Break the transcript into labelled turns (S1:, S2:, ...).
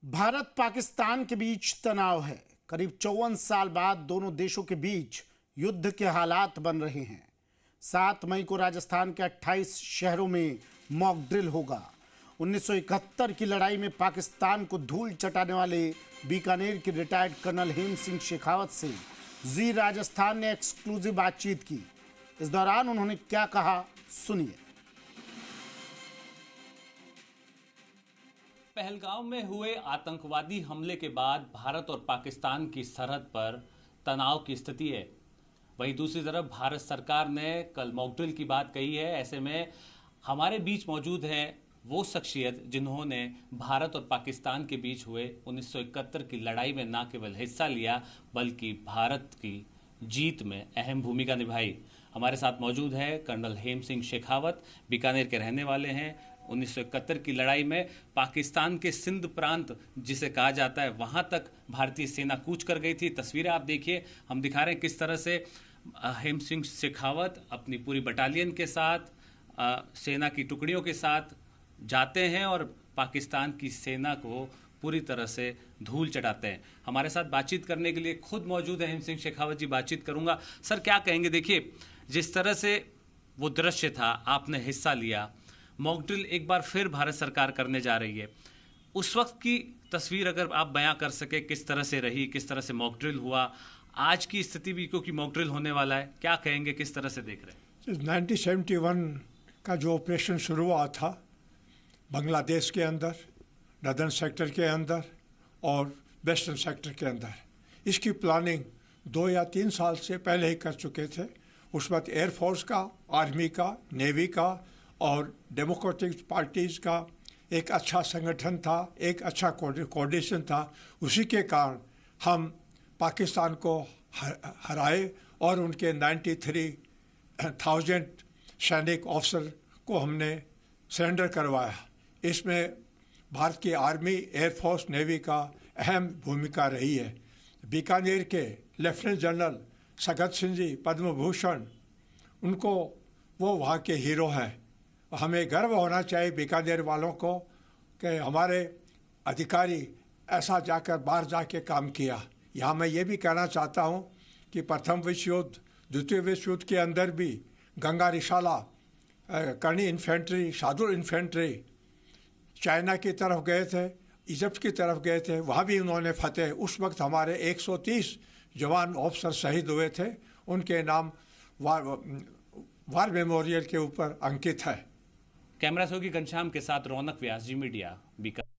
S1: भारत पाकिस्तान के बीच तनाव है। करीब 54 साल बाद दोनों देशों के बीच युद्ध के हालात बन रहे हैं। 7 मई को राजस्थान के 28 शहरों में मॉक ड्रिल होगा। 1971 की लड़ाई में पाकिस्तान को धूल चटाने वाले बीकानेर के रिटायर्ड कर्नल हेम सिंह शेखावत से जी राजस्थान ने एक्सक्लूसिव बातचीत की। इस दौरान उन्होंने क्या कहा, सुनिए।
S2: पहलगाम में हुए आतंकवादी हमले के बाद भारत और पाकिस्तान की सरहद पर तनाव की स्थिति है। वहीं दूसरी तरफ भारत सरकार ने कल मॉकड्रिल की बात कही है। ऐसे में हमारे बीच मौजूद है वो शख्सियत जिन्होंने भारत और पाकिस्तान के बीच हुए 1971 की लड़ाई में न केवल हिस्सा लिया बल्कि भारत की जीत में अहम भूमिका निभाई। हमारे साथ मौजूद है कर्नल हेम सिंह शेखावत, बीकानेर के रहने वाले हैं। 1971 की लड़ाई में पाकिस्तान के सिंध प्रांत जिसे कहा जाता है वहां तक भारतीय सेना कूच कर गई थी। तस्वीरें आप देखिए, हम दिखा रहे हैं किस तरह से हेम सिंह शेखावत अपनी पूरी बटालियन के साथ सेना की टुकड़ियों के साथ जाते हैं और पाकिस्तान की सेना को पूरी तरह से धूल चटाते हैं। हमारे साथ बातचीत करने के लिए खुद मौजूद है हेम सिंह शेखावत जी। बातचीत करूंगा। सर, क्या कहेंगे? देखिए, जिस तरह से वो दृश्य था, आपने हिस्सा लिया, मॉकड्रिल एक बार फिर भारत सरकार करने जा रही है। उस वक्त की तस्वीर अगर आप बयां कर सके, किस तरह से रही, किस तरह से मॉकड्रिल हुआ, आज की स्थिति भी क्योंकि मॉकड्रिल होने वाला है, क्या कहेंगे, किस तरह से देख रहे हैं?
S3: 1971 का जो ऑपरेशन शुरू हुआ था बांग्लादेश के अंदर, नदर्न सेक्टर के अंदर और वेस्टर्न सेक्टर के अंदर, इसकी प्लानिंग 2 या 3 साल से पहले ही कर चुके थे। उस वक्त एयरफोर्स का, आर्मी का, नेवी का और डेमोक्रेटिक पार्टीज़ का एक अच्छा संगठन था, एक अच्छा कोऑर्डिनेशन था। उसी के कारण हम पाकिस्तान को हराए और उनके 93,000 सैनिक ऑफिसर को हमने सरेंडर करवाया। इसमें भारत की आर्मी, एयरफोर्स, नेवी का अहम भूमिका रही है। बीकानेर के लेफ्टिनेंट जनरल सगत सिंह जी, पद्म भूषण, उनको वो वहाँ के हीरो हैं। हमें गर्व होना चाहिए बीकानेर वालों को कि हमारे अधिकारी ऐसा जाकर बाहर जाके काम किया। यहाँ मैं ये भी कहना चाहता हूँ कि प्रथम विश्व युद्ध, द्वितीय विश्व युद्ध के अंदर भी Ganga Risala, Karni infantry, Shadul infantry China की तरफ गए थे, इजिप्ट की तरफ गए थे, वहाँ भी उन्होंने फतेह। उस वक्त हमारे 130 जवान ऑफिसर शहीद हुए थे। उनके नाम वार मेमोरियल के ऊपर अंकित है।
S2: कैमरा सहयोगी घनश्याम के साथ रौनक व्यास, जी मीडिया, बीकानेर।